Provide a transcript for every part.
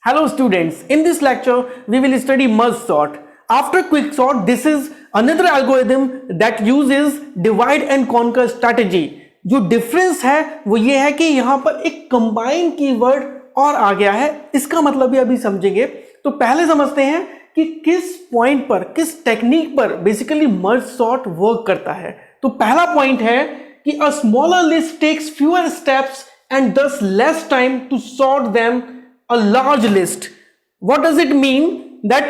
Hello students, in this lecture we will study merge sort. After quick sort, this is another algorithm that uses divide and conquer strategy. जो difference है वो ये है कि यहाँ पर एक कंबाइन कीवर्ड और आ गया है, इसका मतलब भी अभी समझेंगे। तो पहले समझते हैं कि किस पॉइंट पर, किस टेक्निक पर बेसिकली मर्ज सॉर्ट वर्क करता है। तो पहला पॉइंट है कि a smaller list takes fewer steps and thus less time to sort them a large list. What does it mean? That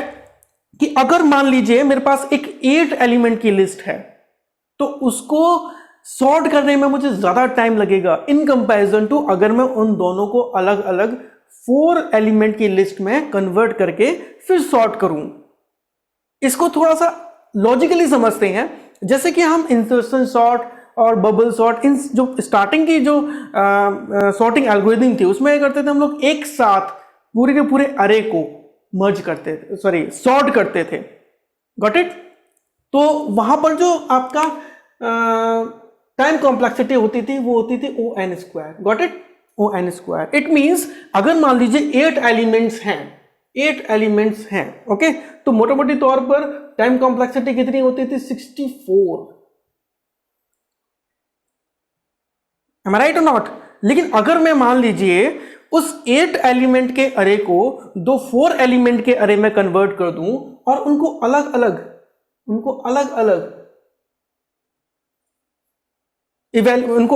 कि अगर मान लीजिए मेरे पास एक 8 एलिमेंट की लिस्ट है तो उसको सॉर्ट करने में मुझे ज्यादा टाइम लगेगा इन कंपैरिजन टू अगर मैं उन दोनों को अलग अलग 4 एलिमेंट की लिस्ट में कन्वर्ट करके फिर सॉर्ट करूं। इसको थोड़ा सा लॉजिकली समझते हैं, जैसे कि हम इंसर्शन सॉर्ट और बबल सॉर्ट, इन जो स्टार्टिंग की जो सॉर्टिंग एल्गोरिथम थी उसमें क्या करते थे हम लोग, एक साथ पूरे के पूरे अरे को मर्ज करते थे, सॉर्ट करते थे। Got it? तो वहां पर जो आपका टाइम कॉम्प्लेक्सिटी होती थी वो होती थी O N square. Got it? O N square. It means अगर मान लीजिए 8 एलिमेंट्स हैं, ओके, तो मोटा मोटी तौर पर टाइम कॉम्प्लेक्सिटी कितनी होती थी? 64। Am I right or not? लेकिन अगर मैं मान लीजिए उस 8 एलिमेंट के अरे को दो 4 एलिमेंट के अरे में कन्वर्ट कर दूं और उनको अलग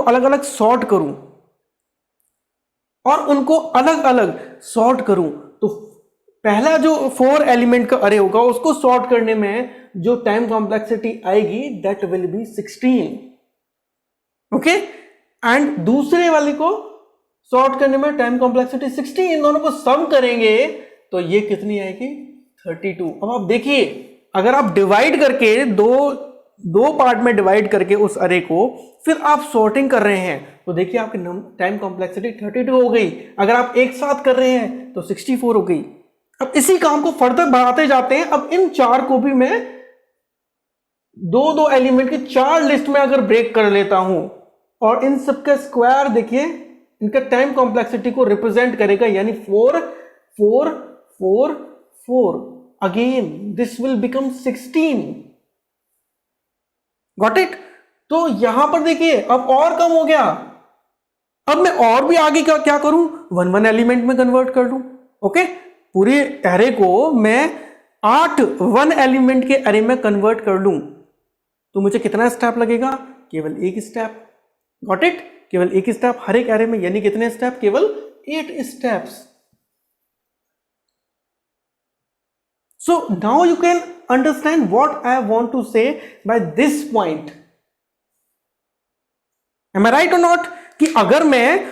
अलग सॉर्ट करूं और उनको अलग अलग सॉर्ट करूं, तो पहला जो 4 एलिमेंट का अरे होगा उसको सॉर्ट करने में जो टाइम कॉम्प्लेक्सिटी आएगी that will be 16। Okay, and दूसरे वाले को सॉर्ट करने में टाइम कॉम्प्लेक्सिटी 60। इन दोनों को सम करेंगे तो ये कितनी आएगी? 32। अब आप देखिए, अगर आप डिवाइड करके दो पार्ट में डिवाइड करके उस अरे को फिर आप सॉर्टिंग कर रहे हैं तो देखिए आपकी टाइम कॉम्प्लेक्सिटी 32 हो गई। अगर आप एक साथ कर रहे हैं तो 64 हो गई। अब इसी काम को फर्दर बढ़ाते जाते हैं। अब इन 4 को भी मैं दो एलिमेंट की 4 लिस्ट में अगर ब्रेक कर लेता हूं और इन सबका स्क्वायर देखिए इनका टाइम कॉम्प्लेक्सिटी को रिप्रेजेंट करेगा, यानी 4 4 4 4, again this will become 16। Got it? तो यहां पर देखिए अब और कम हो गया। अब मैं और भी आगे क्या करूं? 1 एलिमेंट में कन्वर्ट कर लूं। ओके, पूरे एरे को मैं 8 1 एलिमेंट के एरे में कन्वर्ट कर लूं तो मुझे कितना स्टेप लगेगा? केवल एक स्टेप। Got it? केवल एक स्टेप हर एक एरे में, यानी कितने स्टेप? केवल 8 steps. So now you can understand what I want to say by this point. Am I right और नॉट? कि अगर मैं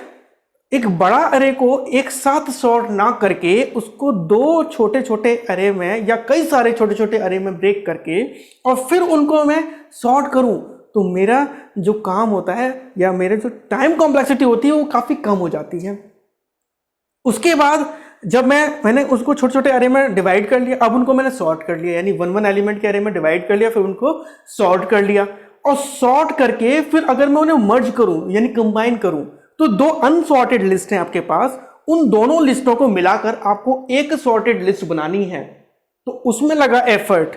एक बड़ा अरे को एक साथ सॉर्ट ना करके उसको 2 छोटे छोटे अरे में या कई सारे छोटे छोटे अरे में ब्रेक करके और फिर उनको मैं सॉर्ट करूं तो मेरा जो काम होता है या मेरे जो टाइम कॉम्प्लेक्सिटी होती है वो काफी कम हो जाती है। उसके बाद जब मैंने उसको छोटे छोटे अरे में डिवाइड कर लिया, अब उनको मैंने सॉर्ट कर लिया, यानी 1 एलिमेंट के अरे में डिवाइड कर लिया, फिर उनको सॉर्ट कर लिया और सॉर्ट करके फिर अगर मैं उन्हें मर्ज करूं यानी कंबाइन करूं तो 2 अनसॉर्टेड लिस्ट हैं आपके पास, उन दोनों लिस्टों को मिलाकर आपको एक सॉर्टेड लिस्ट बनानी है, तो उसमें लगा एफर्ट।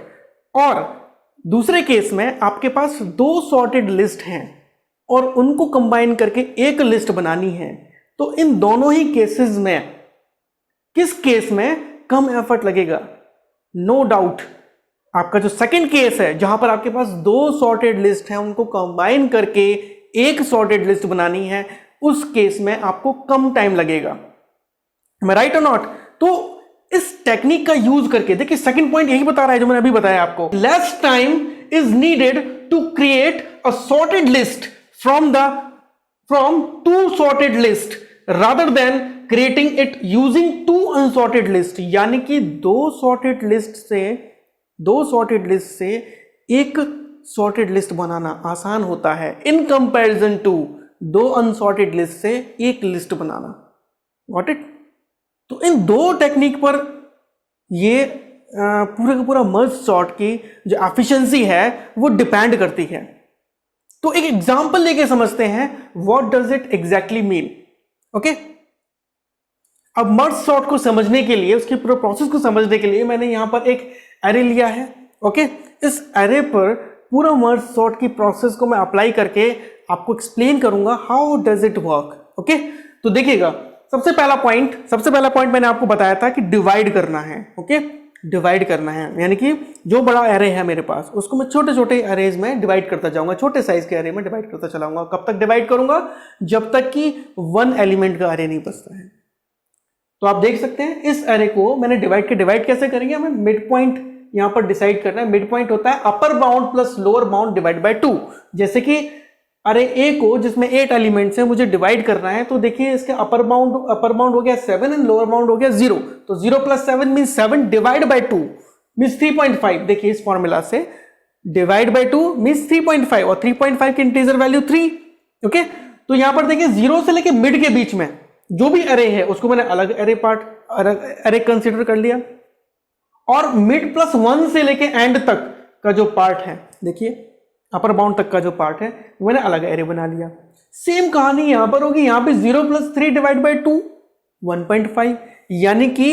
और दूसरे केस में आपके पास 2 सॉर्टेड लिस्ट हैं और उनको कंबाइन करके एक लिस्ट बनानी है, तो इन दोनों ही केसेस में किस केस में कम एफर्ट लगेगा? नो डाउट आपका जो सेकंड केस है जहां पर आपके पास 2 सॉर्टेड लिस्ट हैं उनको कंबाइन करके एक सॉर्टेड लिस्ट बनानी है, उस केस में आपको कम टाइम लगेगा। मैं राइट और नॉट? तो इस टेक्निक का यूज करके देखिए, सेकंड पॉइंट यही बता रहा है जो मैंने अभी बताया आपको। Less time is needed to create a sorted list from 2 sorted list rather than creating it using 2 unsorted list. यानी कि 2 सॉर्टेड लिस्ट से एक सॉर्टेड लिस्ट बनाना आसान होता है in comparison to 2 unsorted list से एक लिस्ट बनाना। Got it? तो इन 2 टेक्निक पर ये पूरा का पूरा मर्ज सॉर्ट की जो एफिशिएंसी है वो डिपेंड करती है। तो एक एग्जांपल लेके समझते हैं what does it exactly mean. Okay, अब मर्ज सॉर्ट को समझने के लिए, उसके पूरे प्रोसेस को समझने के लिए मैंने यहां पर एक एरे लिया है। ओके, इस एरे पर पूरा मर्ज सॉर्ट की प्रोसेस को मैं अप्लाई करके आपको एक्सप्लेन करूंगा how does it work. Okay, तो देखिएगा, सबसे पहला पॉइंट मैंने आपको बताया था कि डिवाइड करना है। ओके, डिवाइड करना है, यानी कि जो बड़ा एरे है मेरे पास उसको मैं छोटे छोटे एरेज में डिवाइड करता जाऊंगा, छोटे साइज के एरे में डिवाइड करता चलाऊंगा। कब तक डिवाइड करूंगा? जब तक कि 1 एलिमेंट का एरे नहीं बचता है। तो आप देख सकते हैं इस एरे को मैंने डिवाइड कैसे करेंगे, हमें मिड पॉइंट यहां पर डिसाइड करना है। मिड पॉइंट होता है upper bound plus lower bound divide by 2। जैसे कि अरे ए को, जिसमें 8 एलिमेंट्स हैं, मुझे डिवाइड करना है, तो देखिए इसके अपर बाउंड हो गया 7 एंड लोअर बाउंड हो गया 0। तो 0 + 7 मींस 7 डिवाइड बाय 2 मींस 3.5। देखिए इस फॉर्मूला से डिवाइड बाय 2 मींस 3.5 और 3.5 की इंटीजर वैल्यू 3। ओके, तो यहां पर देखिए 0 से लेके मिड के बीच में जो भी अरे है उसको मैंने अलग अरे कंसीडर कर लिया, और मिड प्लस 1 से लेके एंड तक का जो पार्ट है, देखिए अपर बाउंड तक का जो पार्ट है वो मैंने अलग एरे बना लिया। सेम कहानी यहां पर होगी, यहां पे 0 + 3 डिवाइड बाय 2 1.5, यानी कि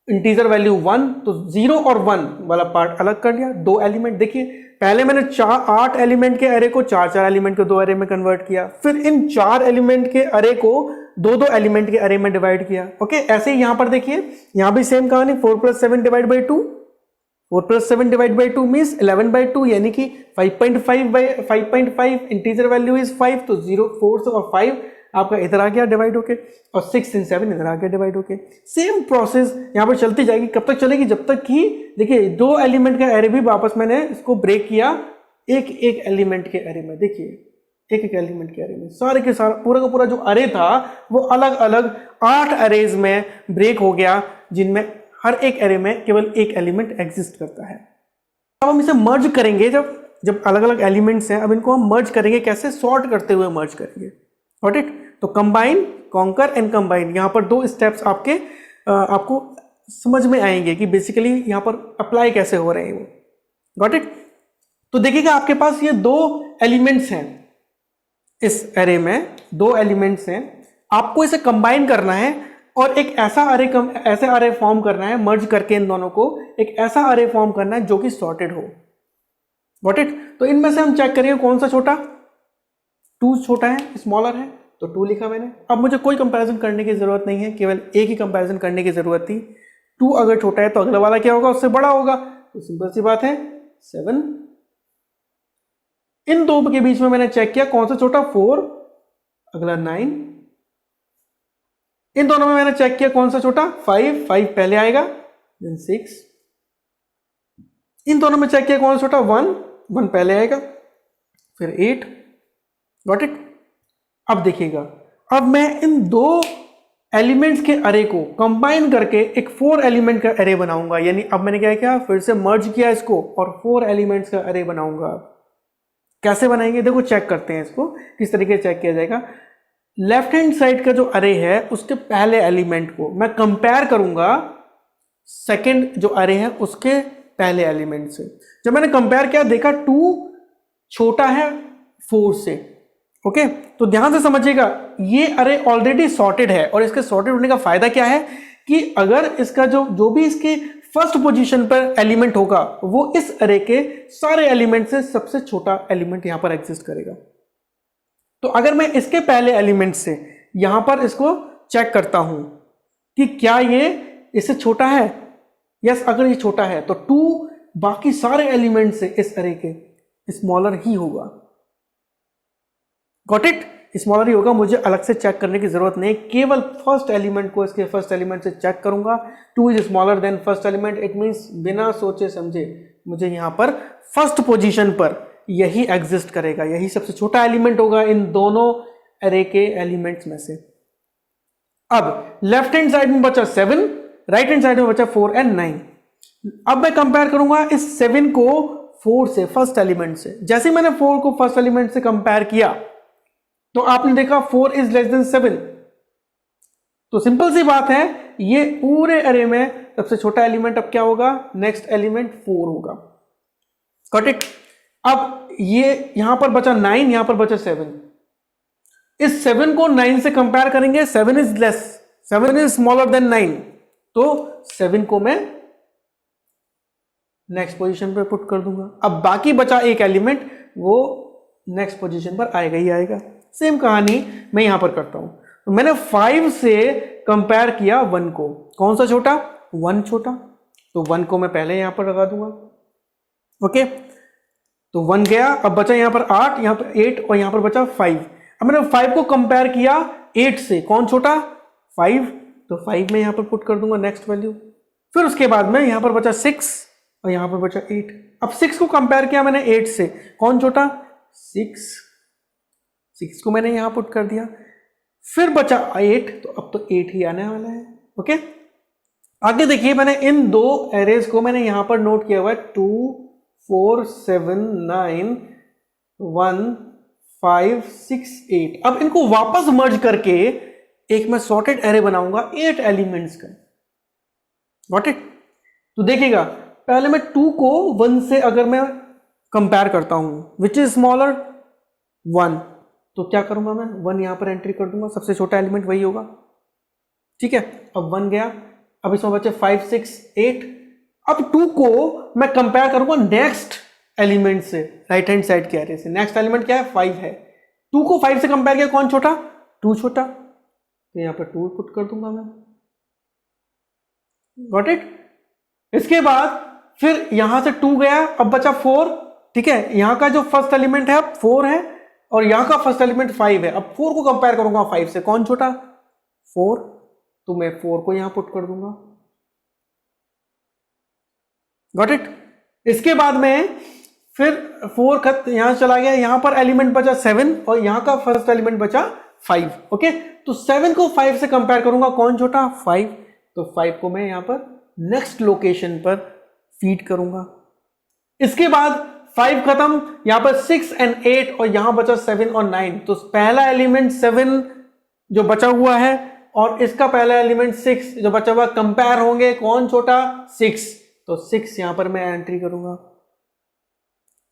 इंटीजर वैल्यू 1, तो 0 और 1 वाला पार्ट अलग कर लिया। 2 एलिमेंट, देखिए पहले मैंने 8 एलिमेंट के एरे को 4 एलिमेंट के 2 एरे में कन्वर्ट किया, फिर इन 4 एलिमेंट के एरे को 2 एलिमेंट के एरे में डिवाइड किया। ओके, ऐसे ही यहां पर देखिए, यहां भी सेम कहानी, 4 + 7 divide by 2, 4 + 7 divide by 2 means 11/2, यानी कि 5.5 इंटीजर वैल्यू इज 5, तो 0 4 और 5 आपका इधर आ गया डिवाइड होके, और 6 और 7 इधर आ गया डिवाइड होके। सेम प्रोसेस यहां पर चलती जाएगी। कब तक चलेगी? जब तक कि देखिए 2 एलिमेंट का एरे भी वापस मैंने इसको ब्रेक किया एक एलिमेंट के एरे में। देखिए एक एलिमेंट के एरे में सारे के सारा पूरा का पूरा जो अरे था वो अलग अलग 8 अरेज में ब्रेक हो गया, जिनमें हर एक एरे में केवल एक एलिमेंट एग्जिस्ट करता है। अब हम इसे मर्ज करेंगे, जब अलग अलग एलिमेंट्स हैं, अब इनको हम मर्ज करेंगे कैसे? सॉर्ट करते हुए मर्ज करेंगे। Got it? तो कंबाइन, कॉन्कर एंड कंबाइन, यहां पर 2 स्टेप्स आपको समझ में आएंगे कि बेसिकली यहां पर अप्लाई कैसे हो रहे हैं वो। Got it? तो देखिएगा आपके पास ये 2 एलिमेंट्स हैं, इस एरे में 2 एलिमेंट्स हैं, आपको इसे कंबाइन करना है और एक ऐसा अरे फॉर्म करना है, मर्ज करके इन दोनों को एक ऐसा अरे फॉर्म करना है जो कि सॉर्टेड हो। Got it? तो इनमें से हम चेक करेंगे कौन सा छोटा, 2 छोटा है, स्मॉलर है, तो 2 लिखा मैंने। अब मुझे कोई कंपैरिजन करने की जरूरत नहीं है, केवल एक ही कंपैरिजन करने की जरूरत थी। 2 अगर छोटा है तो अगला वाला क्या होगा? उससे बड़ा होगा, तो सिंपल सी बात है 7। इन 2 के बीच में मैंने चेक किया कौन सा छोटा, 4, अगला 9। इन दोनों में मैंने चेक किया कौन सा छोटा, 5 पहले आएगा, देन 6। इन दोनों में चेक किया कौन सा छोटा, 1 पहले आएगा, फिर 8। Got it? अब देखिएगा, अब मैं इन 2 एलिमेंट्स के अरे को कंबाइन करके एक 4 एलिमेंट का अरे बनाऊंगा। यानी अब मैंने क्या किया, फिर से मर्ज किया इसको और 4 एलिमेंट्स का अरे बनाऊंगा। कैसे बनाएंगे? देखो चेक करते हैं इसको किस तरीके से चेक किया जाएगा। लेफ्ट हैंड साइड का जो अरे है उसके पहले एलिमेंट को मैं कंपेयर करूंगा सेकंड जो अरे है उसके पहले एलिमेंट से। जब मैंने कंपेयर किया, देखा 2 छोटा है 4 से। ओके, तो ध्यान से समझिएगा, ये अरे ऑलरेडी सॉर्टेड है, और इसके सॉर्टेड होने का फायदा क्या है कि अगर इसका जो भी इसके फर्स्ट पोजीशन पर एलिमेंट होगा वो इस अरे के सारे एलिमेंट से सबसे छोटा एलिमेंट यहां पर एग्जिस्ट करेगा। तो अगर मैं इसके पहले एलिमेंट से यहां पर इसको चेक करता हूं कि क्या ये इससे छोटा है, यस, अगर ये छोटा है तो 2 बाकी सारे एलिमेंट से इस अरे के स्मॉलर ही होगा। Got it? स्मॉलर ही होगा, मुझे अलग से चेक करने की जरूरत नहीं, केवल फर्स्ट एलिमेंट को इसके फर्स्ट एलिमेंट से चेक करूंगा। 2 is smaller than first element, it means बिना सोचे समझे मुझे यहां पर फर्स्ट पोजीशन पर यही एग्जिस्ट करेगा, यही सबसे छोटा एलिमेंट होगा इन दोनों अरे के एलिमेंट्स में से। अब लेफ्ट हैंड साइड में बचा 7, राइट हैंड साइड में बचा 4 और 9। अब मैं कंपेयर करूंगा इस 7 को 4 से, फर्स्ट एलिमेंट से। जैसे मैंने 4 को फर्स्ट एलिमेंट से कंपेयर किया तो आपने देखा 4 इज लेस देन 7। तो सिंपल सी बात है, ये पूरे अरे में सबसे छोटा एलिमेंट अब क्या होगा, नेक्स्ट एलिमेंट 4 होगा। Got it? अब ये यहां पर बचा 9, यहां पर बचा 7। इस 7 को 9 से कंपेयर करेंगे, 7 is less, 7 is smaller than 9, तो 7 को मैं नेक्स्ट पोजीशन पर पुट कर दूंगा। अब बाकी बचा एक एलिमेंट, वो नेक्स्ट पोजीशन पर आएगा ही आएगा। सेम कहानी मैं यहां पर करता हूं। तो मैंने 5 से कंपेयर किया 1 को, कौन सा छोटा, 1 छोटा, तो 1 को मैं पहले यहां पर लगा दूंगा। ओके, तो 1 गया, अब बचा यहां पर 8, यहां पर 8 और यहां पर बचा 5। अब मैंने 5 को कंपेयर किया 8 से, कौन छोटा, 5, तो 5 में यहां पर पुट कर दूंगा नेक्स्ट वैल्यू। फिर उसके बाद में यहां पर बचा 6 और यहां पर बचा 8। अब 6 को कंपेयर किया मैंने 8 से, कौन छोटा, 6, 6 को मैंने यहां पुट कर दिया। फिर बचा 8, तो अब तो 8 ही आने वाला है। ओके, आगे देखिए, मैंने इन दो एरेज को मैंने यहां पर नोट किया हुआ है, 2 4 7 9 1 5 6 8। अब इनको वापस मर्ज करके एक मैं सॉर्टेड एरे बनाऊंगा 8 एलिमेंट्स का। Got it? तो देखिएगा, पहले मैं 2 को 1 से अगर मैं कंपेयर करता हूं, विच इज स्मॉलर, 1, तो क्या करूंगा मैं, 1 यहां पर एंट्री कर दूंगा, सबसे छोटा एलिमेंट वही होगा। ठीक है, अब 1 गया, अब इसमें बचे 5 6 8। अब 2 को मैं कंपेयर करूंगा नेक्स्ट एलिमेंट से, राइट हैंड साइड के एरे से। नेक्स्ट एलिमेंट क्या है, 5 है। 2 को 5 से कंपेयर किया, कौन छोटा, 2 छोटा, तो यहां पर 2 पुट कर दूंगा मैं। Got it? इसके बाद फिर यहां से 2 गया, अब बचा 4। ठीक है, यहां का जो फर्स्ट एलिमेंट है अब 4 है और यहां का फर्स्ट एलिमेंट 5 है। अब 4 को कंपेयर करूंगा 5 से, कौन छोटा, 4, तो मैं 4 को यहां पुट कर दूंगा। Got it? इसके बाद में फिर 4 खत यहां चला गया, यहां पर एलिमेंट बचा 7 और यहां का फर्स्ट एलिमेंट बचा 5। ओके, तो 7 को 5 से कंपेयर करूंगा, कौन छोटा, 5, तो 5 को मैं यहां पर नेक्स्ट लोकेशन पर फीड करूंगा। इसके बाद 5 खत्म, यहां पर 6 और 8 और यहां बचा 7 और 9। तो पहला एलिमेंट 7 जो बचा हुआ है और इसका पहला एलिमेंट 6 जो बचा हुआ, कंपेयर होंगे, कौन छोटा, 6, तो 6 यहां पर मैं एंट्री करूंगा।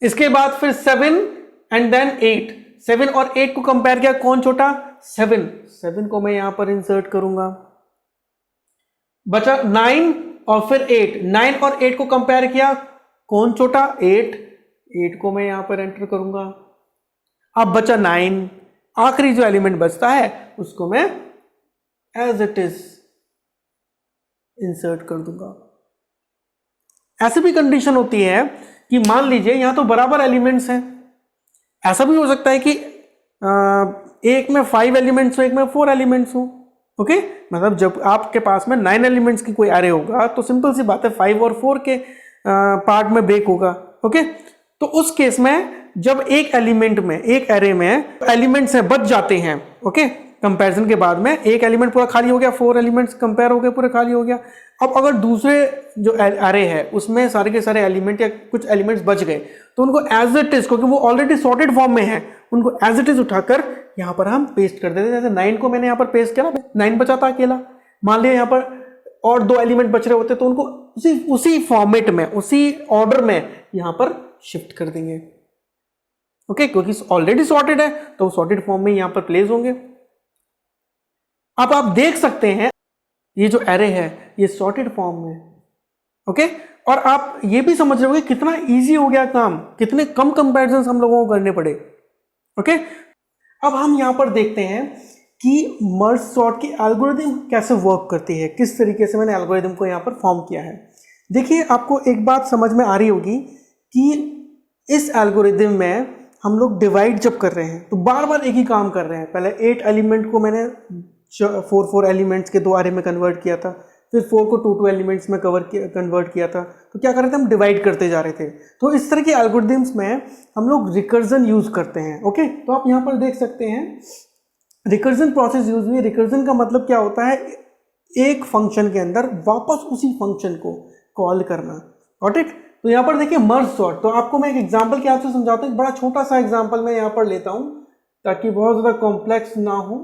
इसके बाद फिर 7 एंड देन 8, 7 और 8 को कंपेयर किया, कौन छोटा, 7, 7 को मैं यहां पर इंसर्ट करूंगा। बचा 9 और फिर 8, 9 और 8 को कंपेयर किया, कौन छोटा, 8, 8 को मैं यहां पर एंटर करूंगा। अब बचा 9, आखिरी जो एलिमेंट बचता है उसको मैं एज इट इज इंसर्ट कर दूंगा। ऐसी भी कंडीशन होती है कि मान लीजिए यहां तो बराबर एलिमेंट्स हैं, ऐसा भी हो सकता है कि एक में 5 एलिमेंट्स हो, एक में 4 एलिमेंट्स हो। ओके, मतलब जब आपके पास में 9 एलिमेंट्स की कोई एरे होगा तो सिंपल सी बात है 5 और 4 के पार्ट में ब्रेक होगा। ओके, तो उस केस में जब एक एलिमेंट में, एक एरे में एलिमेंट्स हैं बच जाते हैं, ओके, कंपैरिजन के बाद में एक एलिमेंट पूरा खाली हो गया, 4 एलिमेंट्स कंपेयर हो गए, पूरे खाली हो गया। अब अगर दूसरे जो एरे है उसमें सारे के सारे एलिमेंट या कुछ एलिमेंट्स बच गए, तो उनको एज इट इज, क्योंकि वो ऑलरेडी सॉर्टेड फॉर्म में है, उनको एज इट इज उठाकर यहां पर हम पेस्ट कर देते हैं। जैसे 9 को मैंने यहां पर पेस्ट किया, 9 बचा था अकेला, मान लिया यहां पर और 2 एलिमेंट बच रहे होते तो उनको उसी फॉर्मेट में, उसी ऑर्डर में यहां पर शिफ्ट कर देंगे। ओके, क्योंकि ऑलरेडी सॉर्टेड है तो वो सॉर्टेड फॉर्म में यहां पर प्लेस होंगे। अब आप देख सकते हैं ये जो एरे है ये सॉर्टेड फॉर्म में। ओके, और आप ये भी समझ रहे होंगे कितना इजी हो गया काम, कितने कम कंपैरिजंस हम लोगों को करने पड़े। ओके, अब हम यहां पर देखते हैं कि मर्ज सॉर्ट की एल्गोरिथम कैसे वर्क करती है, किस तरीके से मैंने एल्गोरिथम को यहां पर फॉर्म किया है। देखिए, आपको एक बात समझ में आ रही होगी कि इस एल्गोरिथम में हम लोग डिवाइड जब कर रहे हैं तो बार बार एक ही काम कर रहे हैं। पहले 8 एलिमेंट को मैंने 4 एलिमेंट्स के 2 एरे में कन्वर्ट किया था, फिर 4 को 2 एलिमेंट्स में कन्वर्ट किया था। तो क्या कर रहे थे, हम डिवाइड करते जा रहे थे। तो इस तरह के एल्गोरिथम्स में हम लोग रिकर्जन यूज करते हैं। ओके, तो आप यहाँ पर देख सकते हैं रिकर्जन प्रोसेस यूज हुई। रिकर्जन का मतलब क्या होता है, एक फंक्शन के अंदर वापस उसी फंक्शन को कॉल करना। Got it? तो यहाँ पर देखिए मर्ज सॉर्ट, तो आपको मैं एक एग्जांपल के आपसे समझाता हूँ। बड़ा छोटा सा एग्जांपल मैं यहाँ पर लेता हूँ ताकि बहुत ज्यादा कॉम्प्लेक्स ना हो।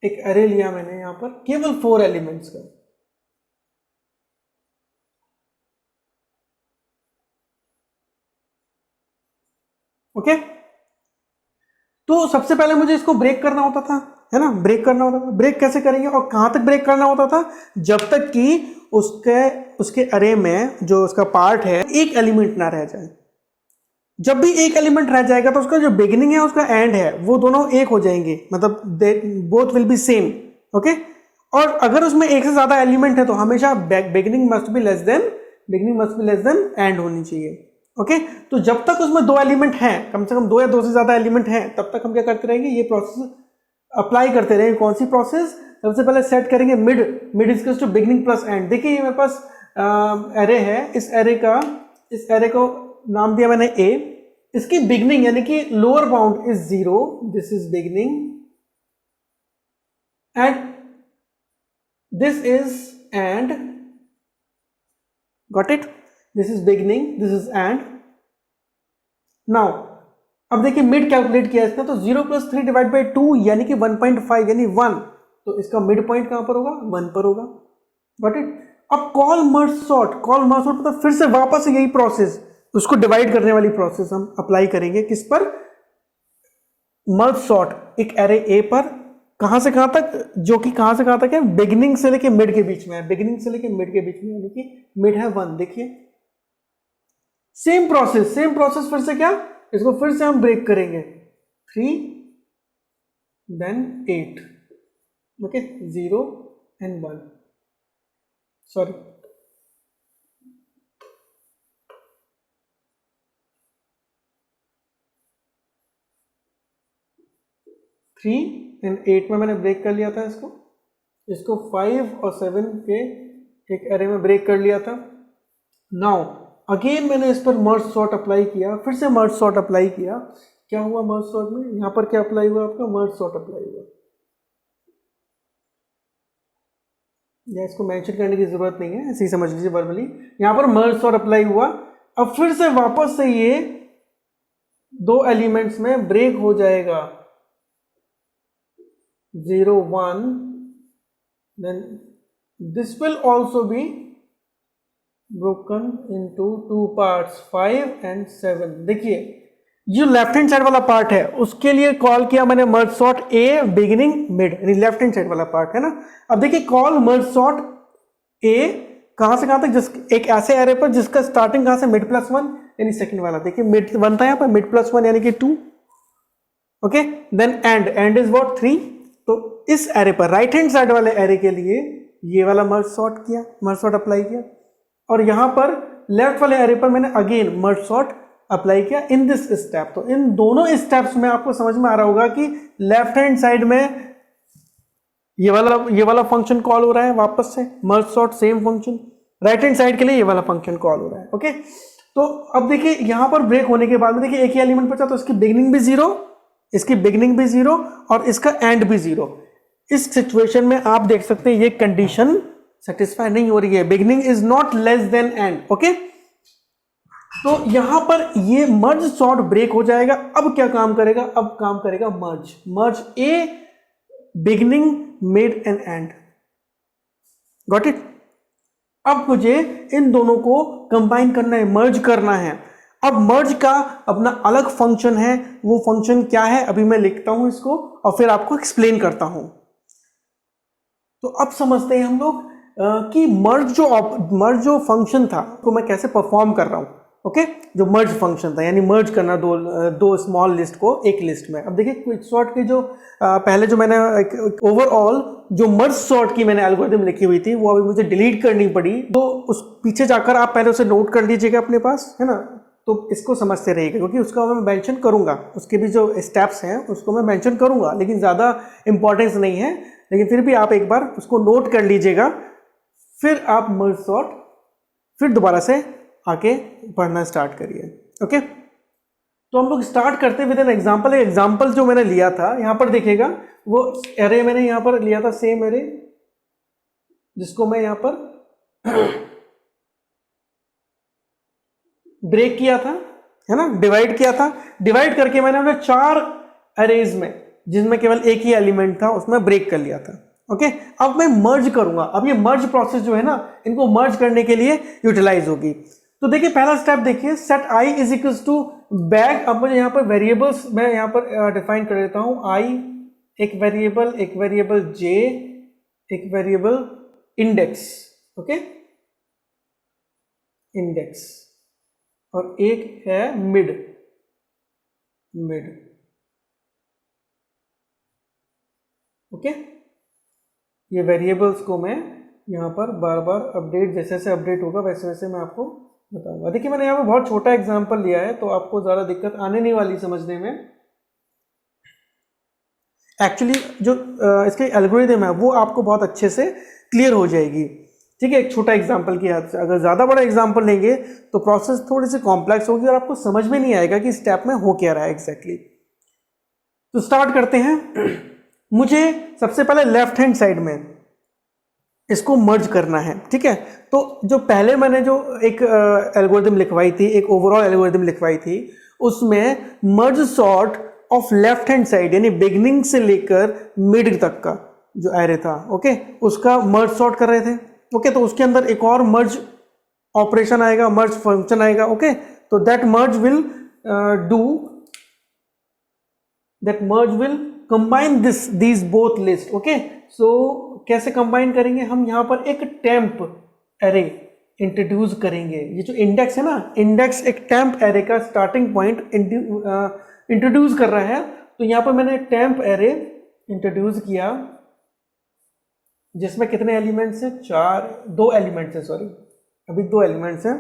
एक एरे लिया मैंने यहां पर केवल 4 एलिमेंट्स का। ओके, तो सबसे पहले मुझे इसको ब्रेक करना होता था। है ना, ब्रेक करना होता था। ब्रेक कैसे करेंगे और कहाँ तक ब्रेक करना होता था? जब तक कि उसके अरे में जो उसका पार्ट है एक एलिमेंट ना रह जाए। जब भी एक एलिमेंट रह जाएगा तो उसका जो बिगिनिंग है उसका एंड है वो दोनों एक हो जाएंगे, मतलब both will be same. Okay, और अगर उसमें एक से ज्यादा एलिमेंट है तो हमेशा beginning must be less than and होनी चाहिए। ओके, तो जब तक उसमें दो एलिमेंट हैं, कम से कम दो या दो से ज्यादा एलिमेंट हैं, तब तक हम क्या करते रहेंगे, ये प्रोसेस अप्लाई करते रहेंगे। कौन सी प्रोसेस? सबसे पहले सेट करेंगे mid equals to beginning plus end. देखिए ये मेरे पास एरे है, इस एरे को नाम दिया मैंने ए। इसकी बिगनिंग यानी कि lower bound is 0, this is beginning, and this is and. Got it? This is beginning, this is and. Now अब देखिए मिड कैलकुलेट किया इसने तो 0 + 3 डिवाइड बाई 2 यानी कि 1.5 यानी 1, तो इसका मिड पॉइंट कहां पर होगा? 1 पर होगा। Got it? अब कॉल मर्ज सॉर्ट मतलब फिर से वापस यही प्रोसेस, उसको डिवाइड करने वाली प्रोसेस हम अप्लाई करेंगे। किस पर? मर्ज सॉर्ट, एक एरे ए पर, कहां से कहां तक, जो कि कहां से कहां तक है? बिगिनिंग से लेके मिड के बीच में है, बिगिनिंग से लेके मिड के बीच में, यानी कि मिड है 1। देखिए सेम प्रोसेस फिर से क्या, इसको फिर से हम ब्रेक करेंगे, 3 then 8। Okay, 0 and 1, sorry 3 and 8 में मैंने ब्रेक कर लिया था इसको 5 और 7 के एक एरे में ब्रेक कर लिया था। नाउ अगेन मैंने इस पर मर्ज सॉर्ट अप्लाई किया, फिर से मर्ज सॉर्ट अप्लाई किया। क्या हुआ मर्ज सॉर्ट में? यहां पर क्या अप्लाई हुआ? आपका मर्ज सॉर्ट अप्लाई हुआ, या इसको मेंशन करने की जरूरत नहीं है, ऐसे ही समझ लीजिए वर्बली। यहां पर मर्ज सॉर्ट अप्लाई हुआ। अब फिर से वापस से ये दो एलिमेंट्स में ब्रेक हो जाएगा, 0 1, then this will also be broken into 2 parts, 5 and 7। देखिए जो लेफ्ट हैंड साइड वाला पार्ट है उसके लिए कॉल किया मैंने मर्ज सॉर्ट ए बिगिनिंग मिड, यानी लेफ्ट हैंड साइड वाला पार्ट है ना। अब देखिए कॉल मर्ज सॉर्ट ए कहां से कहां तक, जिस एक ऐसे एरे पर जिसका स्टार्टिंग कहां से, मिड + 1 यानी सेकंड वाला। देखिए मिड 1 था यहां पर, मिड + 1 यानी कि 2। Okay, then end is what 3। तो इस एरे पर राइट हैंड साइड वाले एरे के लिए ये वाला मर्ज सॉर्ट अप्लाई किया, और यहां पर लेफ्ट वाले एरे पर मैंने अगेन मर्ज सॉर्ट अप्लाई किया इन दिस स्टेप। तो इन दोनों स्टेप्स में आपको समझ में आ रहा होगा कि लेफ्ट हैंड साइड में ये वाला फंक्शन कॉल हो रहा है, वापस से merge sort same function, right hand side के लिए ये वाला फंक्शन कॉल हो रहा है। ओके, तो अब देखिए यहां पर ब्रेक होने के बाद में देखिए एक ही एलिमेंट बचा, तो इसकी बिगिनिंग भी 0, इसकी बिगिनिंग भी 0 और इसका एंड भी 0। इस सिचुएशन में आप देख सकते हैं ये कंडीशन सेटिस्फाई नहीं हो रही है, beginning is not less then and. Okay, तो यहां पर ये मर्ज सॉर्ट ब्रेक हो जाएगा। अब क्या काम करेगा? अब काम करेगा merge a beginning mid end end. Got it? अब मुझे इन दोनों को कंबाइन करना है, मर्ज करना है। अब मर्ज का अपना अलग फंक्शन है, वो फंक्शन क्या है अभी मैं लिखता हूं इसको और फिर आपको एक्सप्लेन करता हूं। तो अब समझते हैं हम लोग कि मर्ज जो फंक्शन था तो मैं कैसे परफॉर्म कर रहा हूं। ओके, जो मर्ज फंक्शन था यानी मर्ज करना दो स्मॉल लिस्ट को एक लिस्ट में। अब देखिए क्विक सॉर्ट के जो पहले जो मैंने ओवरऑल जो मर्ज सॉर्ट की मैंने एल्गोरिथम लिखी हुई थी वो अभी मुझे डिलीट करनी पड़ी, तो उस पीछे जाकर आप पहले उसे नोट कर लीजिएगा अपने पास, है ना। तो इसको समझते रहिएगा क्योंकि उसका मैं मेंशन करूंगा, उसके भी जो स्टेप्स हैं उसको मैं मेंशन करूंगा, लेकिन ज़्यादा इंपॉर्टेंस नहीं है, लेकिन फिर भी आप एक बार उसको नोट कर लीजिएगा। फिर आप मर्ज सॉर्ट फिर दोबारा से आके पढ़ना स्टार्ट करिए। ओके, तो हम लोग स्टार्ट करते विद एन एग्जांपल। एग्जांपल जो मैंने लिया था यहां पर देखिएगा, वो एरे मैंने यहां पर लिया था, सेम एरे जिसको मैं यहां पर ब्रेक किया था, है ना, डिवाइड किया था। डिवाइड करके मैंने उन्हें 4 अरेज में जिसमें केवल एक ही एलिमेंट था उसमें ब्रेक कर लिया था। ओके, अब मैं मर्ज करूंगा। अब ये मर्ज प्रोसेस जो है ना, इनको मर्ज करने के लिए यूटिलाइज होगी। तो देखिए पहला स्टेप देखिए, set I is equals to back. अब मुझे यहाँ पर वेरिएबल्स मैं यहाँ पर डिफाइन कर देता हूँ, आई एक वेरिएबल जे, एक वेरिएबल इंडेक्स, ओके, इंडेक्स, और एक है मिड, ओके। ये वेरिएबल्स को मैं यहाँ पर बार बार अपडेट, जैसे जैसे अपडेट होगा वैसे वैसे मैं आपको बताऊंगा। देखिए मैंने यहाँ पे बहुत छोटा एग्जांपल लिया है, तो आपको ज़्यादा दिक्कत आने नहीं वाली समझने में। एक्चुअली जो इसके एल्गोरिथम है वो आपको बहुत अच्छे से क्लियर हो जाएगी, ठीक है, एक छोटा एग्जांपल की याद से। अगर ज़्यादा बड़ा एग्जांपल लेंगे तो प्रोसेस थोड़ी सी कॉम्प्लेक्स होगी और आपको समझ में नहीं आएगा कि स्टेप में हो क्या रहा है एग्जैक्टली। तो स्टार्ट करते हैं। मुझे सबसे पहले लेफ्ट हैंड साइड में इसको मर्ज करना है, ठीक है। तो जो पहले मैंने जो एक एल्गोरिथम लिखवाई थी, एक ओवरऑल एल्गोरिथम लिखवाई थी, उसमें मर्ज sort of left hand side यानी बिगनिंग से लेकर मिड तक का जो एरे था, ओके, उसका मर्ज सॉर्ट कर रहे थे, ओके। तो उसके अंदर एक और मर्ज ऑपरेशन आएगा, मर्ज फंक्शन आएगा, ओके। तो that merge will combine these both list, okay. So कैसे कंबाइन करेंगे हम? यहाँ पर एक टेम्प एरे इंट्रोड्यूस करेंगे। ये जो इंडेक्स है ना, इंडेक्स एक टेम्प एरे का स्टार्टिंग पॉइंट इंट्रोड्यूस कर रहा है। तो यहाँ पर मैंने टेम्प एरे इंट्रोड्यूस किया जिसमें कितने एलिमेंट्स हैं? दो एलिमेंट्स हैं, सॉरी, अभी दो एलिमेंट्स हैं,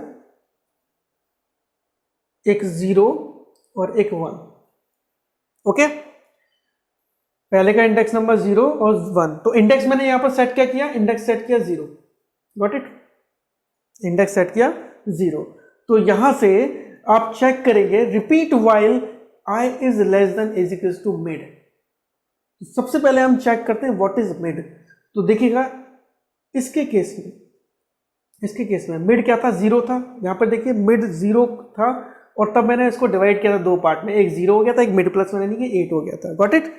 एक 0 और एक 1, ओके। पहले का इंडेक्स नंबर 0 और 1। तो इंडेक्स मैंने यहां पर सेट क्या किया? इंडेक्स सेट किया 0, गॉट इट, इंडेक्स सेट किया 0। तो यहां से आप चेक करेंगे repeat while i is less than is equals to mid. सबसे पहले हम चेक करते हैं व्हाट इज मिड। तो देखिएगा इसके केस में मिड क्या था? 0 था। यहां पर देखिए मिड 0 था और तब मैंने इसको डिवाइड किया था दो पार्ट में, एक 0 हो गया था, एक मिड प्लस 1 यानी कि 8 हो गया था, गॉट इट।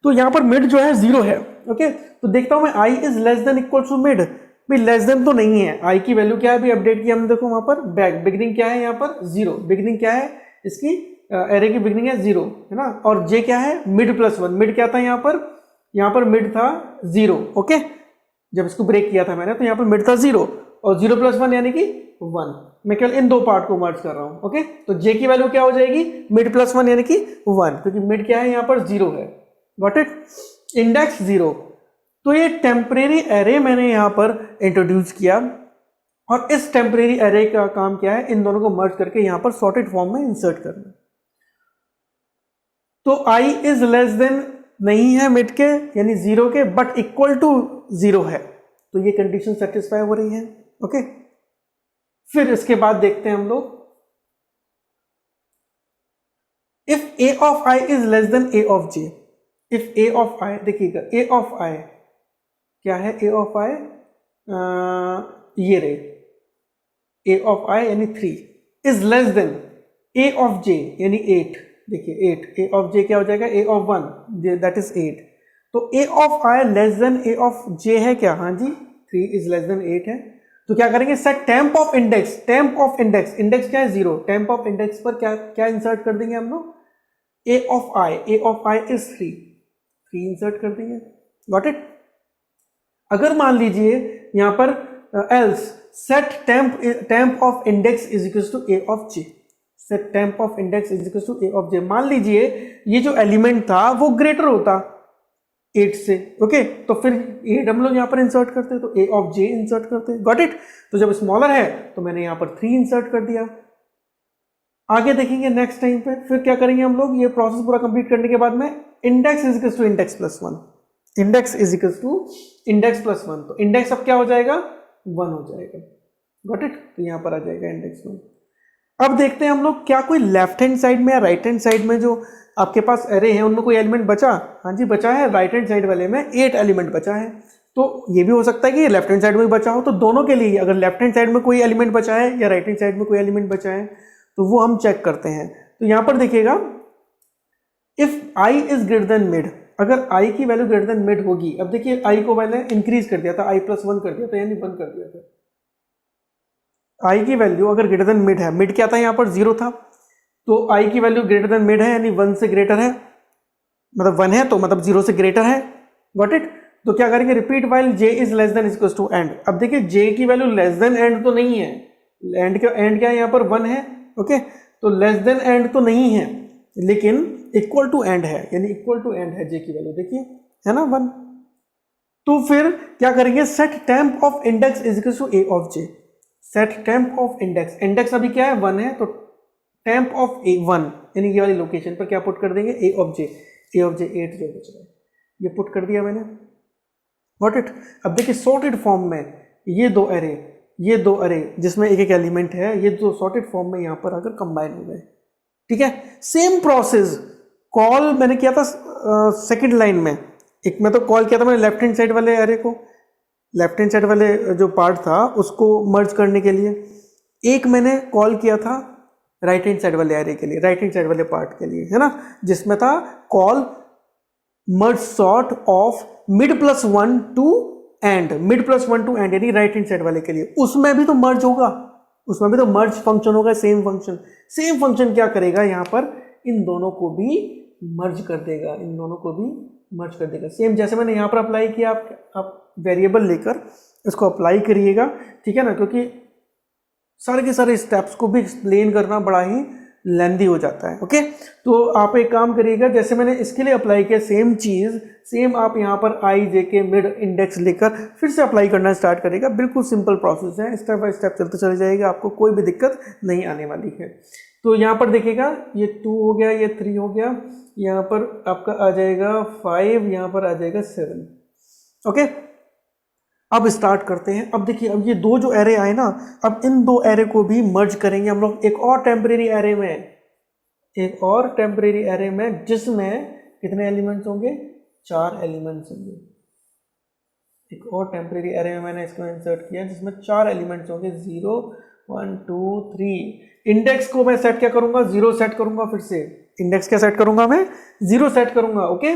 तो यहां पर मिड जो है 0 है, ओके। तो देखता हूं मैं i is less than equal to mid, भाई लेस देन तो नहीं है, i की वैल्यू क्या है अभी अपडेट किया हमने, देखो वहां पर बिगिनिंग क्या है, यहाँ पर 0, बिगिनिंग क्या है इसकी, एरे की बिगिनिंग है 0, है ना। और j क्या है? Mid plus 1। मिड क्या था यहाँ पर मिड था 0, ओके। जब इसको ब्रेक किया था मैंने तो यहाँ पर मिड था 0 और 0 प्लस 1 यानी कि 1। मैं केवल इन दो पार्ट को मर्ज कर रहा हूं, ओके। तो j की वैल्यू क्या हो जाएगी? मिड प्लस 1 यानी कि 1, क्योंकि मिड क्या है यहाँ पर 0 है, गॉट इट। इंडेक्स 0। तो ये टेम्परेरी एरे मैंने यहां पर इंट्रोड्यूस किया और इस टेम्परेरी एरे का काम क्या है? इन दोनों को मर्ज करके यहां पर सॉर्टेड फॉर्म में इंसर्ट करना। तो i इज लेस देन नहीं है मिड के यानी 0 के, बट इक्वल टू 0 है, तो ये कंडीशन सेटिस्फाई हो रही है, ओके। फिर इसके बाद देखते हैं हम लोग, if a of i is less then a of j, if a of i, देखिएगा a ऑफ i क्या है? a ऑफ i ये रे a ऑफ i यानी 3 is less then a of j यानी 8, देखिए 8, a ऑफ j क्या हो जाएगा? a of 1 that is 8। तो a of i less than a of j है क्या? हाँ जी, 3 इज लेस देन 8 है। तो क्या करेंगे? Set temp of index, temp of index, index क्या है? 0, टेम्प ऑफ इंडेक्स पर क्या इंसर्ट कर देंगे हम लोग? a of i is 3 insert कर देंगे, गॉट इट। अगर मान लीजिए यहां पर else set temp of index is equal to a of j, set temp of index is equal to a of j। मान लीजिए ये जो एलिमेंट था वो ग्रेटर होता 8 से, ओके। तो फिर 8 हम लोग यहां पर इंसर्ट करते, तो a ऑफ j इंसर्ट करते, गॉट इट। तो जब स्मॉलर है तो मैंने यहां पर 3 इंसर्ट कर दिया। आगे देखेंगे नेक्स्ट टाइम पे, फिर क्या करेंगे हम लोग? ये प्रोसेस पूरा कंप्लीट करने के बाद में index is equal to index plus 1, index is equal to index plus 1। तो इंडेक्स अब क्या हो जाएगा? 1 हो जाएगा, गॉट इट। तो यहां पर आ जाएगा इंडेक्स 1। अब देखते हैं हम लोग क्या कोई लेफ्ट हैंड साइड में या राइट हैंड साइड में जो आपके पास एरे है उनमें कोई एलिमेंट बचा? हाँ जी बचा है, राइट हैंड साइड वाले में 8 एलिमेंट बचा है। तो ये भी हो सकता है कि लेफ्ट हैंड साइड में बचा हो, तो दोनों के लिए अगर लेफ्ट हैंड साइड में कोई एलिमेंट बचा है या राइट हैंड साइड में कोई एलिमेंट बचा है तो वो हम चेक करते हैं। तो यहां पर देखिएगा if i is greater than mid, अगर i की वैल्यू ग्रेटर देन मिड होगी, अब देखिए i को मैंने इंक्रीज कर दिया था, i प्लस 1 कर दिया था यानी 1 कर दिया था। i की वैल्यू अगर ग्रेटर देन मिड है, मिड क्या था यहाँ पर? 0 था, तो i की वैल्यू ग्रेटर देन मिड है यानी 1 से ग्रेटर है, मतलब 1 है तो मतलब 0 से ग्रेटर है, गॉट इट। तो क्या करेंगे, repeat while j is less than equals to end. अब देखिए j की वैल्यू लेस देन एंड तो नहीं है, एंड क्या है यहाँ पर 1 है, ओके। तो लेस देन एंड तो नहीं है, लेकिन इक्वल टू एंड है, यानी इक्वल टू एंड है j की वैल्यू, देखिए है ना 1। तो फिर क्या करेंगे, set temp of index is equal to a of j। Set temp of index, index अभी क्या है 1 है, तो टेम्प ऑफ a 1 यानी ये वाली लोकेशन पर क्या पुट कर देंगे, a ऑफ j 8 जो बच रहा है ये पुट कर दिया मैंने, गॉट इट। अब देखिए सॉर्टेड फॉर्म में ये दो अरे जिसमें एक एक एलिमेंट है, ये दो सॉर्टेड फॉर्म में यहाँ पर आकर कंबाइन हो गए, ठीक है। सेम प्रोसेस कॉल मैंने किया था सेकंड लाइन में, एक में तो कॉल किया था मैंने लेफ्ट हैंड साइड वाले एरे को, लेफ्ट हैंड साइड वाले जो पार्ट था उसको मर्ज करने के लिए, एक मैंने कॉल किया था राइट हैंड साइड वाले एरे के लिए, राइट हैंड साइड वाले पार्ट के लिए, है ना, जिसमें था call merge sort of mid plus 1 to end, mid plus 1 to end यानी राइट हैंड साइड वाले के लिए। उसमें भी तो मर्ज होगा, उसमें भी तो मर्ज फंक्शन होगा, सेम फंक्शन क्या करेगा यहाँ पर, इन दोनों को भी मर्ज कर देगा, इन दोनों को भी मर्ज कर देगा। सेम जैसे मैंने यहाँ पर अप्लाई किया, आप वेरिएबल लेकर इसको अप्लाई करिएगा, ठीक है ना, क्योंकि सारे के सारे स्टेप्स को भी एक्सप्लेन करना बड़ा ही लेंदी हो जाता है, ओके। तो आप एक काम करिएगा, जैसे मैंने इसके लिए अप्लाई किया सेम चीज़, सेम आप यहाँ पर आई जे के मिड इंडेक्स लेकर फिर से अप्लाई करना स्टार्ट करेगा। बिल्कुल सिंपल प्रोसेस है, स्टेप बाय स्टेप चलते चले जाएगा, आपको कोई भी दिक्कत नहीं आने वाली है। तो यहाँ पर देखिएगा ये 2 हो गया, ये 3 हो गया, यहाँ पर आपका आ जाएगा 5, यहाँ पर आ जाएगा 7, ओके। अब स्टार्ट करते हैं। अब देखिए अब ये दो जो एरे आए ना, अब इन दो एरे को भी मर्ज करेंगे हम लोग एक और टेम्परेरी एरे में, एक और टेम्परेरी एरे में, जिसमें कितने एलिमेंट्स होंगे, 4 एलिमेंट्स होंगे। एक और टेम्परेरी एरे में मैंने इसको इंसर्ट किया जिसमें 4 एलिमेंट्स होंगे, 0 1 2 3। इंडेक्स को मैं सेट क्या करूंगा, 0 सेट करूंगा, फिर से इंडेक्स क्या सेट करूंगा मैं, 0 सेट करूंगा, ओके।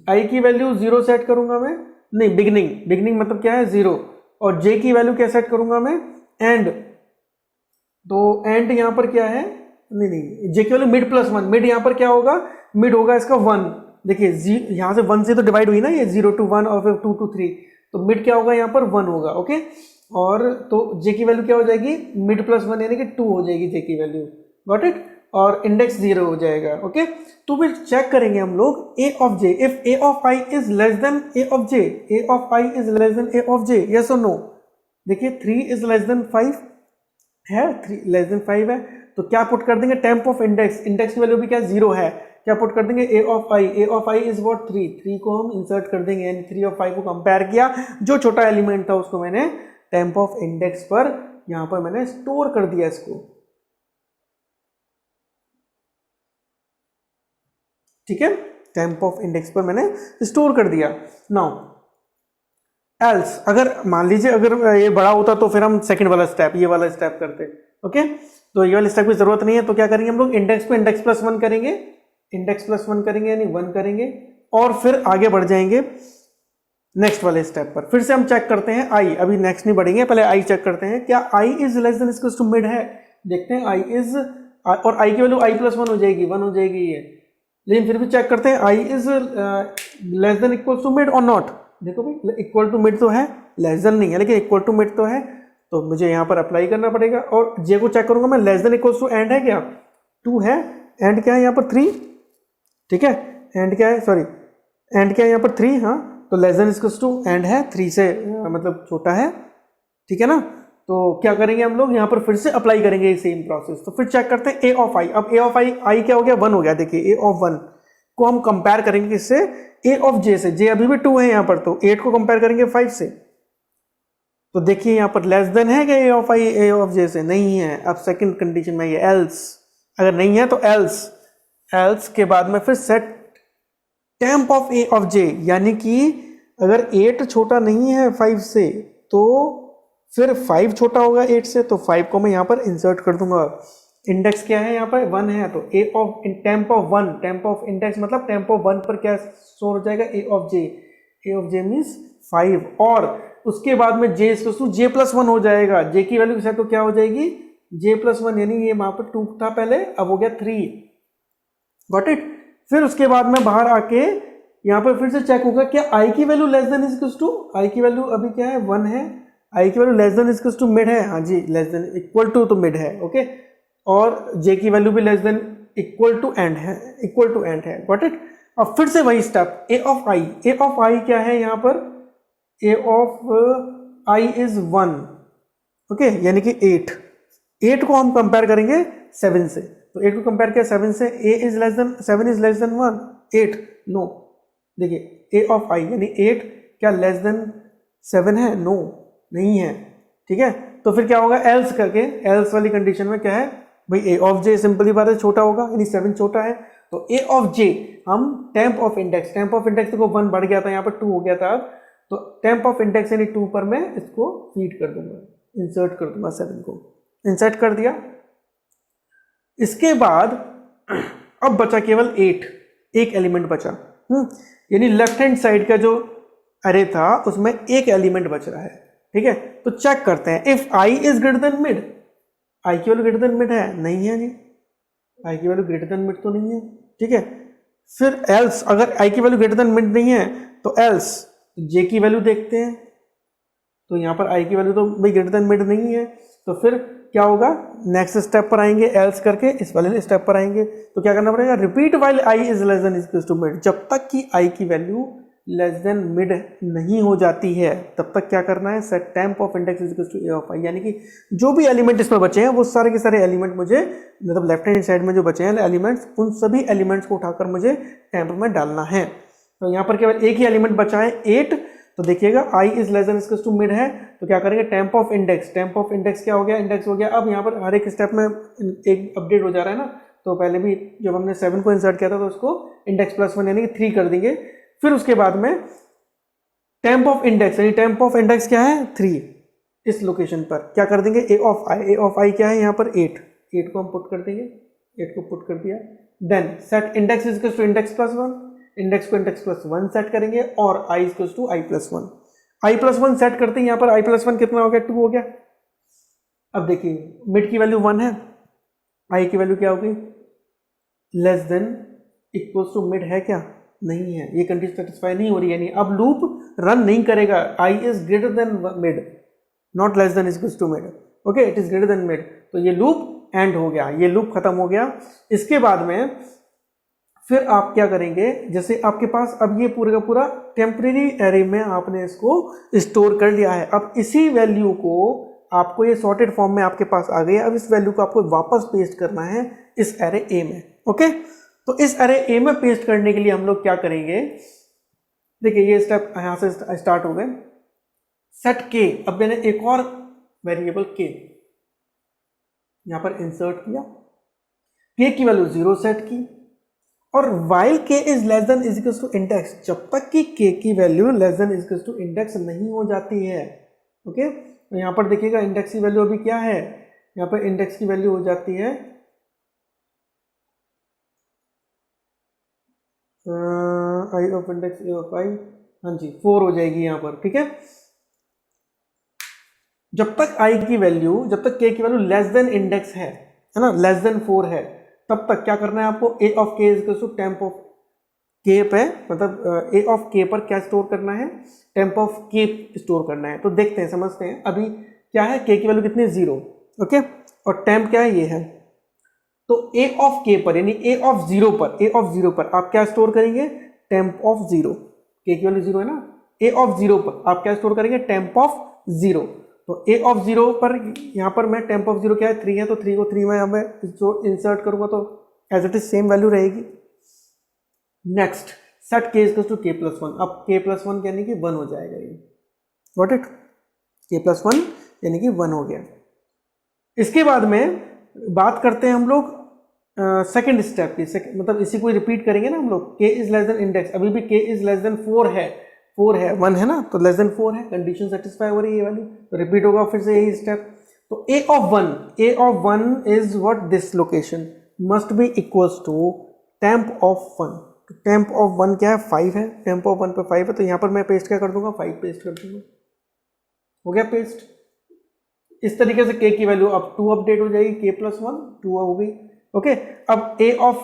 आई की वैल्यू 0 सेट करूंगा मैं, नहीं बिगनिंग मतलब क्या है 0, और जे की वैल्यू क्या सेट करूंगा मैं, एंड। तो एंड यहाँ पर क्या है, नहीं जे की वैल्यू मिड प्लस 1, मिड यहाँ पर क्या होगा, मिड होगा इसका 1। देखिए यहाँ से 1 से तो डिवाइड हुई ना ये, 0 to 1 और फिर 2 to 3, तो मिड क्या होगा यहाँ पर 1 होगा, ओके। और तो जे की वैल्यू क्या हो जाएगी, मिड प्लस 1 यानी कि 2 हो जाएगी जे की वैल्यू, गॉट इट। और इंडेक्स 0 हो जाएगा, ओके। तो फिर चेक करेंगे हम लोग a of j, if a of i is less then a of j, a of i is less then a of j, yes और नो। देखिए 3 इज लेस देन 5 है, 3 लेस देन 5 है, तो क्या पुट कर देंगे, टेम्प ऑफ इंडेक्स, इंडेक्स की value भी क्या 0 है, क्या पुट कर देंगे, a of i is what 3 को हम इंसर्ट कर देंगे, यानी 3 और 5 को कंपेयर किया, जो छोटा एलिमेंट था उसको मैंने टेम्प ऑफ इंडेक्स पर यहाँ पर मैंने स्टोर कर दिया इसको, ठीक है, टेम्प ऑफ इंडेक्स पर मैंने स्टोर कर दिया। नाउ एल्स, अगर मान लीजिए अगर ये बड़ा होता तो फिर हम सेकंड वाला स्टेप, ये वाला स्टेप करते, ओके। तो ये वाले स्टेप की जरूरत नहीं है, तो क्या करेंगे हम लोग, इंडेक्स को इंडेक्स प्लस 1 करेंगे, इंडेक्स प्लस 1 करेंगे यानी 1 करेंगे, और फिर आगे बढ़ जाएंगे नेक्स्ट वाले स्टेप पर। फिर से हम चेक करते हैं आई, अभी नेक्स्ट नहीं बढ़ेंगे, पहले आई चेक करते हैं, क्या i is less than equals to mid है, देखते हैं आई इज, और आई की वैल्यू आई प्लस 1 हो जाएगी, 1 हो जाएगी ये, लेकिन फिर भी चेक करते हैं i is less than equal to mid और नॉट। देखो भाई इक्वल टू मिड तो है, लेस देन नहीं है, लेकिन इक्वल टू मिड तो है, तो मुझे यहाँ पर अप्लाई करना पड़ेगा। और जे को चेक करूंगा मैं, less than equal to end है क्या, 2 है, एंड क्या है यहाँ पर 3, ठीक है, एंड क्या है, सॉरी एंड क्या है यहाँ पर 3, हाँ, तो less than equal to end है 3 से मतलब छोटा है, ठीक है ना। तो क्या करेंगे हम लोग यहाँ पर फिर से अप्लाई करेंगे ये सेम प्रोसेस। तो फिर चेक करते हैं ए ऑफ आई, अब ए ऑफ आई क्या हो गया, 1 हो गया। देखिए ए ऑफ 1 को हम कंपेयर करेंगे किससे, ए ऑफ जे से, जे अभी भी 2 है यहाँ पर, तो 8 को कंपेयर करेंगे 5 से। तो देखिए यहाँ पर लेस देन है क्या ए ऑफ आई ए ऑफ जे से, नहीं है। अब सेकंड कंडीशन में ये एल्स, अगर नहीं है तो एल्स के बाद में फिर set temp of a of j, यानी कि अगर 8 छोटा नहीं है 5 से तो फिर 5 छोटा होगा 8 से, तो 5 को मैं यहाँ पर इंसर्ट कर दूंगा। इंडेक्स क्या है यहाँ पर 1 है, तो a of temp of 1, temp of index मतलब टेम्प ऑफ 1 पर क्या स्टोर हो जाएगा, ए ऑफ जे मीन्स 5, और उसके बाद में जे जे प्लस 1 हो जाएगा, जे की वैल्यू के साथ तो क्या हो जाएगी, जे प्लस 1, यानी ये वहाँ पर 2 था पहले, अब हो गया 3, गॉट इट। फिर उसके बाद में बाहर आके यहाँ पर फिर से चेक होगा क्या आई की value less than is to, i की वैल्यू अभी क्या है 1 है, आई की value less than is to mid है, हाँ जी लेस देन इक्वल टू तो मिड है, ओके, और जे की वैल्यू भी less than equal to end है, इक्वल टू एंड है, गॉट इट। अब फिर से वही स्टेप ए ऑफ आई क्या है यहाँ पर, ए ऑफ आई इज 1, ओके, यानी कि 8 को हम कंपेयर करेंगे 7 से, तो 8 को कंपेयर किया 7 से, a is less than 7 is less than 1, 8 no, देखिए ए ऑफ आई यानी 8 क्या लेस देन 7 है, नो नहीं है, ठीक है। तो फिर क्या होगा, एल्स करके, एल्स वाली कंडीशन में क्या है भाई, ए ऑफ जे सिंपली बात है छोटा होगा, यानी 7 छोटा है, तो ए ऑफ जे हम टेम्प ऑफ इंडेक्स देखो 1 बढ़ गया था, यहाँ पर 2 हो गया था, अब तो टेम्प ऑफ इंडेक्स यानी 2 पर मैं इसको फीड कर दूंगा, इंसर्ट कर दूंगा, 7 को इंसर्ट कर दिया। इसके बाद अब बचा केवल 8, एक एलिमेंट बचा, यानी लेफ्ट हैंड साइड का जो अरे था उसमें एक एलिमेंट बच रहा है, ठीक है। तो चेक करते हैं, if i is greater than mid, i की वैल्यू ग्रेटर देन मिड है, नहीं है जी, आई की वैल्यू ग्रेटर देन मिड तो नहीं है, ठीक है। फिर एल्स, अगर आई की वैल्यू ग्रेटर देन मिड नहीं है तो एल्स जे की वैल्यू देखते हैं, तो यहाँ पर आई की वैल्यू तो भाई ग्रेटर देन मिड नहीं है, तो फिर क्या होगा, नेक्स्ट स्टेप पर आएंगे, एल्स करके इस वाले स्टेप पर आएंगे, तो क्या करना पड़ेगा, repeat while I is less than equal to mid, जब तक कि आई की वैल्यू लेस देन मिड नहीं हो जाती है तब तक क्या करना है, set temp of index is equal to a of i, यानी कि जो भी एलिमेंट इसमें बचे हैं वो सारे के सारे एलिमेंट मुझे, मतलब लेफ्ट हैंड साइड में जो बचे हैं एलिमेंट्स, उन सभी एलिमेंट्स को उठाकर मुझे टेम्प में डालना है। तो यहाँ पर केवल एक ही एलिमेंट बचा है 8, तो देखिएगा i is less than equal to mid है, तो क्या करेंगे, टेम्प ऑफ इंडेक्स क्या हो गया, इंडेक्स हो गया। अब यहाँ पर हर एक स्टेप में एक अपडेट हो जा रहा है ना, तो पहले भी जब हमने 7 को इंसर्ट किया था तो उसको इंडेक्स +1 यानी कि 3 कर देंगे। फिर उसके बाद में टेम्प ऑफ इंडेक्स, यानी टेम्प ऑफ इंडेक्स क्या है 3, इस लोकेशन पर क्या कर देंगे, ए ऑफ आई क्या है यहाँ पर 8 को हम पुट कर देंगे, 8 को पुट कर दिया। Then set index is to index +1, index को इंडेक्स +1 सेट करेंगे, और i is to i +1, i +1 set करते हैं, यहाँ पर आई +1 कितना हो गया, 2 हो गया। अब देखिए मिड की वैल्यू 1 है, आई की वैल्यू क्या होगी, less than equal to mid है क्या, नहीं है, ये कंडीशन सेटिस्फाई नहीं हो रही है, यानी अब लूप रन नहीं करेगा, i is greater than mid not less than equal to mid, okay, it is greater than mid, तो ये लूप एंड हो गया, ये लूप खत्म हो गया। इसके बाद में फिर आप क्या करेंगे, जैसे आपके पास अब ये पूरा का पूरा टेम्परेरी एरे में आपने इसको स्टोर कर लिया है, अब इसी वैल्यू को आपको ये सॉर्टेड फॉर्म में आपके पास आ गई है, अब इस वैल्यू को आपको वापस पेस्ट करना है इस एरे ए में, ओके। तो इस एरे ए में पेस्ट करने के लिए हम लोग क्या करेंगे, देखिए ये स्टेप यहां से स्टार्ट हो गए, सेट के, अब मैंने एक और वेरिएबल के यहां पर इंसर्ट किया, के की वैल्यू 0 सेट की, और while K is less than is equal to index, जब तक कि के की value less than is equal to index नहीं हो जाती है, ओके। तो यहां पर देखिएगा इंडेक्स की वैल्यू अभी क्या है, यहां पर इंडेक्स की वैल्यू हो जाती है आई ऑफ इंडेक्स ए ऑफ आई, हाँ जी 4 हो जाएगी यहाँ पर, ठीक है। जब तक आई की वैल्यू, जब तक के की वैल्यू लेस देन इंडेक्स है ना, लेस देन 4 है, तब तक क्या करना है आपको, ए ऑफ के इज टू टेम्प ऑफ के पे, मतलब ए ऑफ के पर क्या स्टोर करना है, टेम्प ऑफ के स्टोर करना है। तो देखते हैं, समझते हैं, अभी क्या है, के की वैल्यू कितनी 0, ओके, और टेम्प क्या है, ये है, तो ए ऑफ के पर यानी ए ऑफ 0 पर आप क्या स्टोर करेंगे, टेम्प ऑफ 0, के की वैल्यू 0 है ना, ए ऑफ 0 पर आप क्या स्टोर करेंगे, टेम्प ऑफ 0, तो ए ऑफ 0 पर यहाँ पर मैं टेम्प ऑफ 0 क्या है 3 है, तो 3 को 3 में मैं इंसर्ट करूंगा, तो as it is same value रहेगी। Next set k is to k +1, अब के +1 यानी कि 1 हो जाएगा, ये गॉट इट, के +1 यानी कि 1 हो गया। इसके बाद में बात करते हैं हम लोग सेकेंड स्टेप की, मतलब इसी को रिपीट करेंगे ना हम लोग, के इज लेस देन इंडेक्स, अभी भी के इज लेस देन 4 है, 1 है ना, तो लेस देन 4 है, कंडीशन सेटिस्फाई हो रही है ये वाली, तो रिपीट होगा फिर से यही स्टेप। तो a of 1 is what, this location must be equals to temp of 1, तो टेम्प ऑफ 1 क्या है, 5 है, टेम्प ऑफ 1 पे 5 है, तो यहाँ पर मैं पेस्ट क्या कर दूंगा, 5 पेस्ट कर दूंगा, हो गया पेस्ट। इस तरीके से के की वैल्यू अब 2 अपडेट हो जाएगी, के +1 2 हो गई, ओके। अब ए ऑफ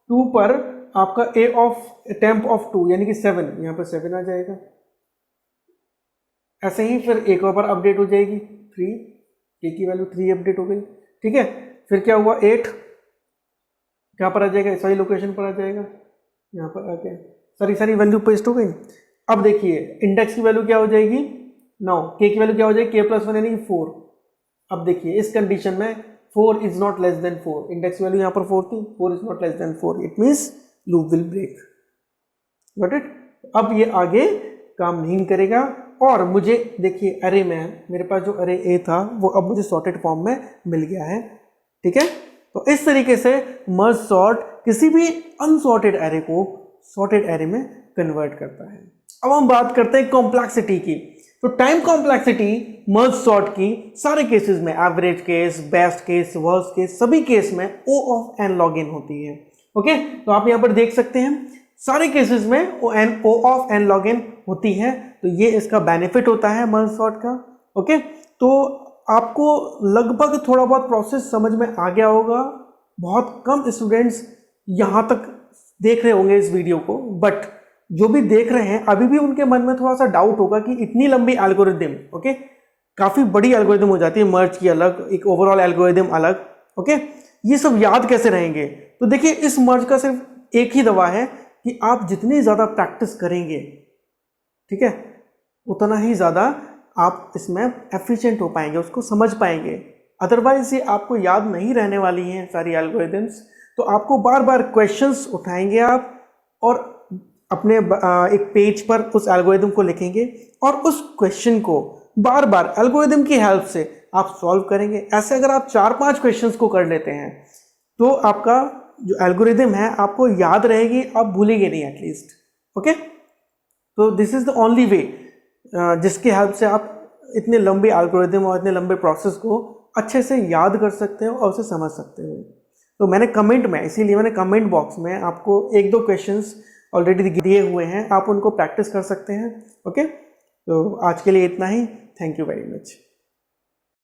2 पर आपका a ऑफ टेम्प ऑफ 2 यानी कि 7, यहाँ पर 7 आ जाएगा। ऐसे ही फिर एक और बार अपडेट हो जाएगी 3, a की वैल्यू 3 अपडेट हो गई, ठीक है। फिर क्या हुआ 8 कहाँ पर आ जाएगा, सही लोकेशन पर आ जाएगा, यहाँ पर आ गया, सारी वैल्यू पेस्ट हो गई। अब देखिए इंडेक्स की वैल्यू क्या हो जाएगी 9, k की वैल्यू क्या हो जाएगी k+1 यानी कि 4। अब देखिए इस कंडीशन में 4 is not less than 4, index value यहाँ पर 4 थी, 4 is not less than 4, it means loop will break. Got it. अब ये आगे काम नहीं करेगा और मुझे देखिए अरे में मेरे पास जो अरे ए था वो अब मुझे सॉर्टेड फॉर्म में मिल गया है, ठीक है। तो इस तरीके से मर्ज सॉर्ट किसी भी अनसॉर्टेड एरे को सॉर्टेड एरे में कन्वर्ट करता है। अब हम बात करते हैं कॉम्प्लेक्सिटी की। तो टाइम कॉम्प्लेक्सिटी मर्ज सॉर्ट की सारे केसेस में, average case, best case, worst case, सभी केस में O of n log n होती है। ओके, तो आप यहां पर देख सकते हैं सारे केसेस में O of n log n होती है। तो ये इसका बेनिफिट होता है मर्ज सॉर्ट का। ओके, तो आपको लगभग थोड़ा बहुत प्रोसेस समझ में आ गया होगा। बहुत कम स्टूडेंट्स यहां तक देख रहे होंगे इस वीडियो को, बट जो भी देख रहे हैं अभी भी उनके मन में थोड़ा सा डाउट होगा कि इतनी लंबी एल्गोरिदम, ओके, काफी बड़ी एल्गोरिदम हो जाती है, मर्ज की अलग, एक ओवरऑल एल्गोरिदम अलग, ओके, ये सब याद कैसे रहेंगे। तो देखिए इस मर्ज का सिर्फ एक ही दवा है कि आप जितनी ज्यादा प्रैक्टिस करेंगे, ठीक है, उतना ही ज्यादा आप इसमें एफिशिएंट हो पाएंगे, उसको समझ पाएंगे। अदरवाइज ये आपको याद नहीं रहने वाली हैं सारी एल्गोरिदम्स। तो आपको बार बार क्वेश्चंस उठाएंगे आप और अपने एक पेज पर उस एल्गोरिदम को लिखेंगे और उस क्वेश्चन को बार बार एल्गोरिदम की हेल्प से आप सॉल्व करेंगे। ऐसे अगर आप 4-5 क्वेश्चंस को कर लेते हैं तो आपका जो एल्गोरिदम है आपको याद रहेगी, आप भूलेंगे नहीं एटलीस्ट। ओके, तो this is the only way जिसके हेल्प से आप इतने लंबे एल्गोरिदम और इतने लंबे प्रोसेस को अच्छे से याद कर सकते हो और उसे समझ सकते हो। तो मैंने कमेंट में, इसीलिए मैंने कमेंट बॉक्स में आपको 1-2 क्वेश्चंस ऑलरेडी दिए हुए हैं, आप उनको प्रैक्टिस कर सकते हैं। ओके, तो आज के लिए इतना ही। Thank you very much.